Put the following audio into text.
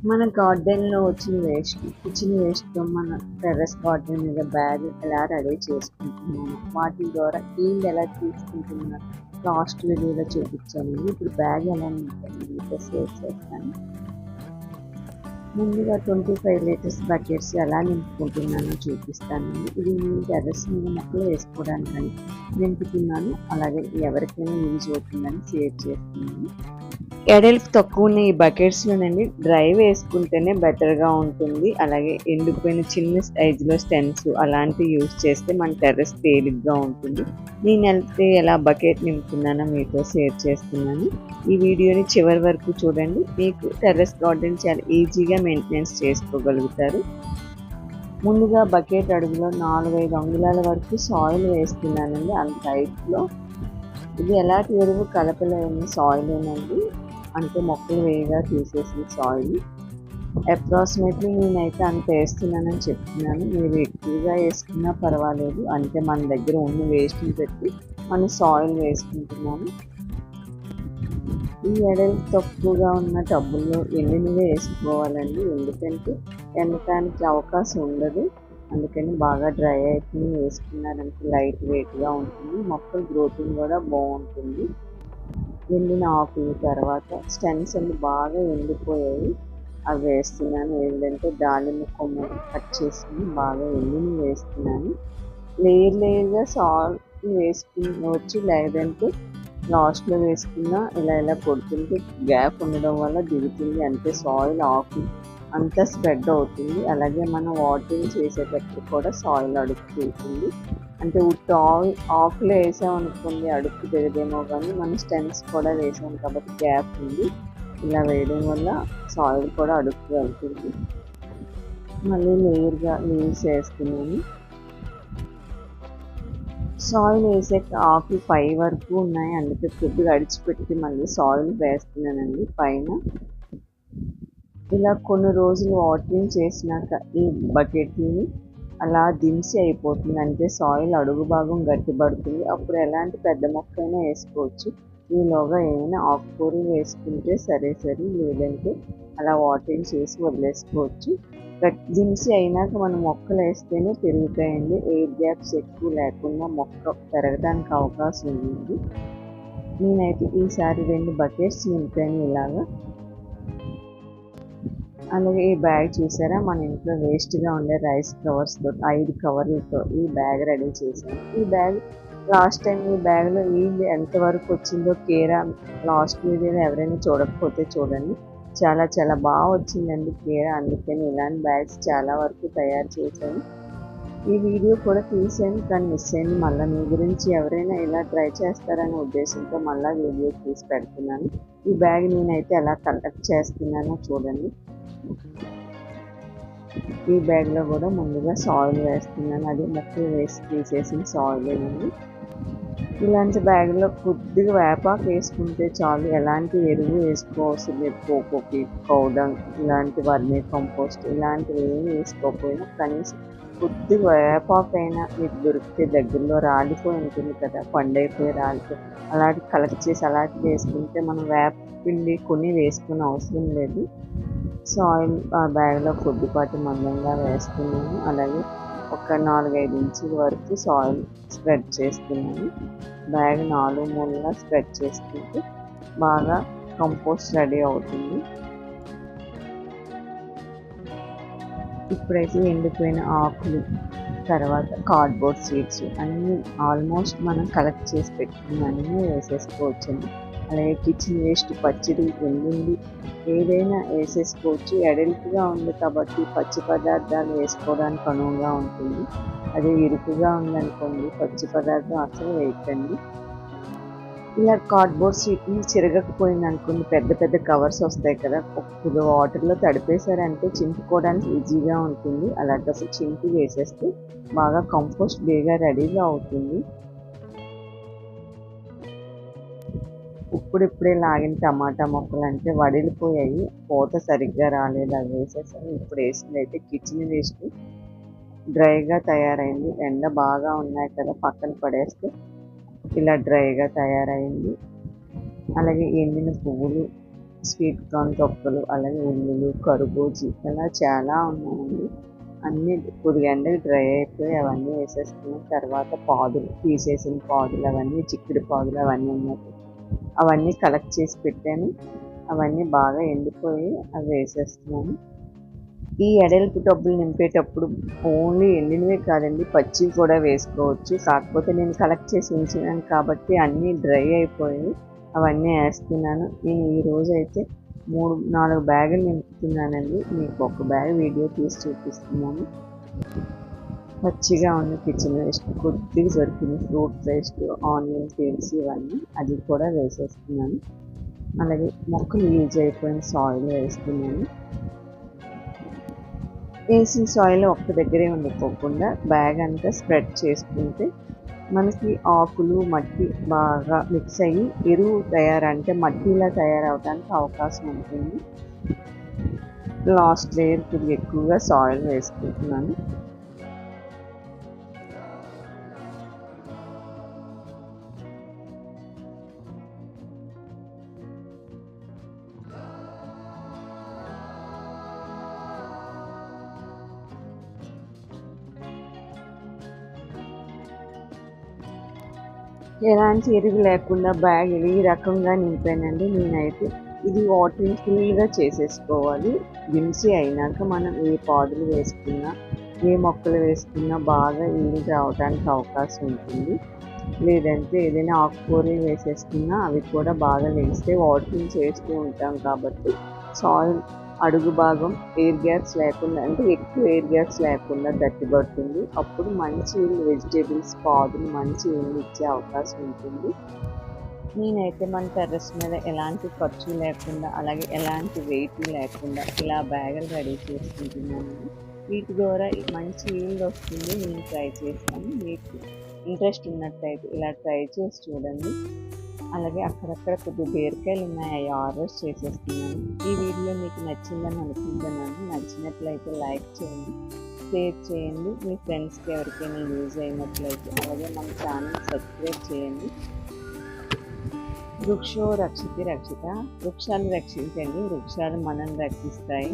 మన గార్డెన్లో వచ్చిన వేస్ట్ కిచెన్ వేస్ట్తో మన టెర్రస్ గార్డెన్ మీద బ్యాగ్ ఎలా రెడీ చేసుకుంటున్నాను, వాటి ద్వారా నీళ్ళు ఎలా తీసుకుంటున్నా లాస్ట్ వీడియోలో చూపించాను. ఇప్పుడు బ్యాగ్ ఎలా నింపాను మీతో షేర్ చేస్తాను. ముందుగా 25 లీటర్స్ బకెట్స్ ఎలా నింపుకుంటున్నానో చూపిస్తాను. ఇది నేను టెర్రస్ మీద మొక్కలు వేసుకోవడానికని నింపుతున్నాను. అలాగే ఎవరికైనా యూజ్ అవుతుందని షేర్ చేస్తున్నాను. ఎడల్పు తక్కువ ఉన్న ఈ బకెట్స్లోనండి డ్రై వేసుకుంటేనే బెటర్గా ఉంటుంది. అలాగే ఎండిపోయిన చిన్న సైజులో స్టెన్స్ అలాంటివి యూజ్ చేస్తే మన టెర్రస్ తేలిగ్గా ఉంటుంది. నేను వెళ్తే ఎలా బకెట్ నింపుతున్నానో మీతో షేర్ చేస్తున్నాను. ఈ వీడియోని చివరి వరకు చూడండి. మీకు టెర్రస్ గార్డెన్ చాలా ఈజీగా మెయింటెనెన్స్ చేసుకోగలుగుతారు. ముందుగా బకెట్ అడుగులో 4-5 అంగుళాల వరకు సాయిల్ వేస్తున్నానండి. అంత హైట్లో ఇది ఎలాంటి ఎరువు కలపలేని సాయిల్ ఏనండి, అంటే మొక్కలు వేయగా తీసేసిన సాయిల్. అప్రాక్సిమేట్లీ నేనైతే అంత వేస్తున్నానని చెప్తున్నాను. మీరు ఎక్కువగా వేసుకున్నా పర్వాలేదు, అంటే మన దగ్గర ఉన్న వేస్ట్ని పెట్టి మనం సాయిల్ వేసుకుంటున్నాను. ఈ ఎడలు తక్కువగా ఉన్న టబ్బుల్లో ఎండినవే వేసుకోవాలండి, ఎందుకంటే ఎండటానికి అవకాశం ఉండదు. అందుకని బాగా డ్రై అయిపోయి వేసుకున్నారంటే లైట్ వెయిట్గా ఉంటుంది, మొక్కల గ్రోతింగ్ కూడా బాగుంటుంది. ఎండిన ఆకులు తర్వాత స్టెమ్స్ అన్ని బాగా ఎండిపోయాయి, అవి వేస్తున్నాను. ఏంటంటే దానిమ్మ కొమ్మ కట్ చేసుకుని బాగా ఎండిని వేస్తున్నాను. లేయర్గా సాల్ట్ వేసుకునవచ్చు, లేదంటే లాస్ట్లో వేసుకున్నా ఇలా కొడుతుంటే గ్యాప్ ఉండడం వల్ల దిగుతుంది. అంటే సాయిల్ ఆకు అంతా స్ప్రెడ్ అవుతుంది. అలాగే మనం వాటరింగ్ చేసేటప్పుడు కూడా సాయిల్ అడుగు తీరుతుంది. అంటే ఉట్టు ఆకులు వేసామనుకోండి అడుగు దిగదేమో, కానీ మనం స్టెమ్స్ కూడా వేసాం కాబట్టి గ్యాప్ ఉంది. ఇలా వేయడం వల్ల సాయిల్ కూడా అడుగు వెళ్తుంది. మళ్ళీ లేయర్గా లీవ్స్ వేస్తున్నాను. సాయిల్ వేసాక ఆకులు పై వరకు ఉన్నాయి, అందుకే కొద్దిగా అడిచిపెట్టి మళ్ళీ సాయిల్ వేస్తున్నానండి పైన. ఇలా కొన్ని రోజులు వాటరింగ్ చేసినాక ఈ బకెట్ని అలా దించి అయిపోతుంది, అంటే సాయిల్ అడుగు భాగం గట్టిపడుతుంది. అప్పుడు ఎలాంటి పెద్ద మొక్క అయినా వేసుకోవచ్చు. ఈలోగా ఏమైనా ఆకుకూరలు వేసుకుంటే సరే, లేదంటే అలా వాటరింగ్ చేసి వదిలేసుకోవచ్చు. దించి అయినాక మనం మొక్కలు వేస్తేనే పెరుగుతాయండి. ఎయిర్ గ్యాప్స్ ఎక్కువ లేకుండా మొక్క పెరగడానికి అవకాశం ఉంది. నేనైతే ఈసారి 2 బకెట్స్ నింపాను ఇలాగా. అలాగే ఈ బ్యాగ్ చూసారా, మన ఇంట్లో వేస్ట్గా ఉండే రైస్ కవర్స్తో 5 కవర్లతో ఈ బ్యాగ్ రెడీ చేశాను. ఈ బ్యాగ్ లాస్ట్ టైం ఈ బ్యాగ్లో ఈల్డ్ ఎంతవరకు వచ్చిందో కేరా లాస్ట్ వీడియోలో ఎవరైనా చూడకపోతే చూడండి. చాలా బాగా వచ్చిందండి కేరా, అందుకని ఇలాంటి బ్యాగ్స్ చాలా వరకు తయారు చేశాను. ఈ వీడియో కూడా తీసాను కానీ మిస్ అయింది. మళ్ళీ మీ గురించి ఎవరైనా ఇలా ట్రై చేస్తారనే ఉద్దేశంతో మళ్ళీ వీడియో తీసి పెడుతున్నాను. ఈ బ్యాగ్ నేనైతే ఎలా కలెక్ట్ చేస్తున్నానో చూడండి. ఈ బ్యాగ్లో కూడా ముందుగా సాయిల్ వేస్తున్నాను, అది మొక్కలు వేసి తీసేసిన సాయిల్ ఏనండి. ఇలాంటి బ్యాగ్లో కొద్దిగా వేపాకు వేసుకుంటే చాలు, ఎలాంటి ఎరువు వేసుకోవాల్సిన లేదు. కోకోకి కౌడంగ్ ఇలాంటి వర్మీ కంపోస్ట్ ఇలాంటివి ఏమి వేసుకోకపోయినా కనీసం కొద్దిగా వేపాకు అయినా మీకు దొరికితే దగ్గరలో రాలిపోయి ఉంటుంది కదా, పండైపోయి రాలిపోయి అలాంటి కలెక్ట్ చేసి అలాంటివి వేసుకుంటే మనం వేప పిండి కొని వేసుకునే అవసరం లేదు. సాయిల్ ఆ బ్యాగ్లో కొద్దిపాటి మందంగా వేస్తున్నాను. అలాగే ఒక 4-5 ఇంచుల వరకు సాయిల్ స్ప్రెడ్ చేస్తున్నాను. బ్యాగ్ 4 మూలలా స్ప్రెడ్ చేసుకుంటే బాగా కంపోస్ట్ రెడీ అవుతుంది. ఇప్పుడైతే ఎండిపోయిన ఆకులు తర్వాత కార్డ్బోర్డ్ షీట్స్ అన్నీ ఆల్మోస్ట్ మనం కలెక్ట్ చేసి పెట్టుకుని అన్నీ వేసేసుకోవచ్చండి. అలాగే కిచెన్ వేస్ట్ పచ్చిడి ఎండింది ఏదైనా వేసేసుకోవచ్చు. ఎడల్పుగా ఉంది కాబట్టి పచ్చి పదార్థాలు వేసుకోవడానికి అనువుగా ఉంటుంది. అదే ఇరుకుగా ఉందనుకోండి పచ్చి పదార్థం అసలు వేయకండి. ఇలా కార్డ్బోర్డ్ షీట్ని చిరగకపోయింది అనుకోండి, పెద్ద కవర్స్ వస్తాయి కదా, కొద్దిగా వాటర్లో తడిపేశారంటే చింపుకోవడానికి ఈజీగా ఉంటుంది. అలాగే అసలు చింపి వేసేస్తే బాగా కంపోస్ట్ బేగా రెడీగా అవుతుంది. ఇప్పుడిప్పుడే లాగిన టమాటా మొక్కలు అంటే వడిలిపోయాయి, పూత సరిగ్గా రాలేదు, అవి వేసేసాను. ఇప్పుడు వేసింది అయితే కిచెన్ వేస్ట్ డ్రైగా తయారైంది. ఎండ బాగా ఉన్నాయి కదా, పక్కన పడేస్తే ఇలా డ్రైగా తయారైంది. అలాగే ఎండిన పువ్వులు స్వీట్ కార్న్ తొక్కలు, అలాగే ఉల్లులు, కర్బూజీ ఇలా చాలా ఉన్నాయండి. అన్నీ కొద్దిగా ఎండకి డ్రై అయిపోయి అవన్నీ వేసేసుకున్నాం. తర్వాత పాదులు, తీసేసిన పాదులు అవన్నీ, చిక్కుడు పాదులు అవన్నీ ఉన్నాయి. అవన్నీ కలెక్ట్ చేసి పెట్టాను. అవన్నీ బాగా ఎండిపోయి అవి వేసేస్తున్నాను. ఈ ఎడల్పు టబ్బులు నింపేటప్పుడు ఓన్లీ ఎండినవే కాదండి, పచ్చివి కూడా వేసుకోవచ్చు. కాకపోతే నేను కలెక్ట్ చేసి ఉంచినాను కాబట్టి అన్నీ డ్రై అయిపోయి అవన్నీ వేస్తున్నాను. నేను ఈరోజు అయితే 3-4 బ్యాగులు నింపుతున్నానండి. మీకు ఒక బ్యాగ్ వీడియో తీసి చూపిస్తున్నాను. పచ్చిగా ఉన్న కిచెన్ వేస్ట్, కొద్దిగా దొరికింది ఫ్రూట్ వేస్ట్, ఆనియన్ పీల్స్ ఇవన్నీ అది కూడా వేసేస్తున్నాను. అలాగే మొక్కలు యూజ్ అయిపోయిన సాయిల్ వేస్తున్నాను. వేసిన సాయిల్ ఒక్క దగ్గరే ఉండిపోకుండా బ్యాగ్ అంతా స్ప్రెడ్ చేసుకుంటే మనకి ఆకులు మట్టి బాగా మిక్స్ అయ్యి ఎరువు అంటే మట్టిలా తయారవడానికి అవకాశం ఉంటుంది. లాస్ట్ లేయర్ కొద్దిగా ఎక్కువగా సాయిల్ వేసుకుంటున్నాను. ఎలాంటి ఎరువు లేకుండా బ్యాగ్ ఈ రకంగా నింపానండి నేనైతే. ఇది వాటరింగ్ ఫుల్గా చేసేసుకోవాలి. దించి అయినాక మనం ఏ పాదులు వేసుకున్నా, ఏ మొక్కలు వేసుకున్నా బాగా ఈల్డ్ రావడానికి అవకాశం ఉంటుంది. లేదంటే ఏదైనా ఆకుకూరలు వేసేసుకున్నా అవి కూడా బాగా వేస్తే వాటరింగ్ చేస్తూ ఉంటాం కాబట్టి సాయిల్ అడుగు భాగం ఎయిర్ గ్యాప్స్ లేకుండా, అంటే ఎక్కువ ఎయిర్ గ్యాప్స్ లేకుండా గట్టిపడుతుంది. అప్పుడు మంచి వెజిటేబుల్స్ పాదులు మంచి ఇచ్చే అవకాశం ఉంటుంది. నేనైతే మన టెర్రస్ మీద ఎలాంటి ఖర్చు లేకుండా, అలాగే ఎలాంటి వెయిట్ లేకుండా ఇలా బ్యాగులు రెడీ చేసుకుంటున్నాను. వీటి ద్వారా మంచి ఈల్డ్ వస్తుంది. నేను ట్రై చేస్తాను. మీకు ఇంట్రెస్ట్ ఉన్నట్టయితే ఇలా ట్రై చేసి చూడండి. అలాగే అక్కడక్కడ కొద్దిగా బీరకాయలు ఉన్నాయి, అవి ఆర్డర్స్ చేసేస్తున్నాను. ఈ వీడియో మీకు నచ్చిందని అనుకుంటున్నాను. నచ్చినట్లయితే లైక్ చేయండి, షేర్ చేయండి, మీ ఫ్రెండ్స్కి ఎవరికైనా యూజ్ అయినట్లయితే. అలాగే మన ఛానల్ సబ్స్క్రైబ్ చేయండి. వృక్షో రక్షితి రక్షిత, వృక్షాలు రక్షించండి, వృక్షాలు మనల్ని రక్షిస్తాయి.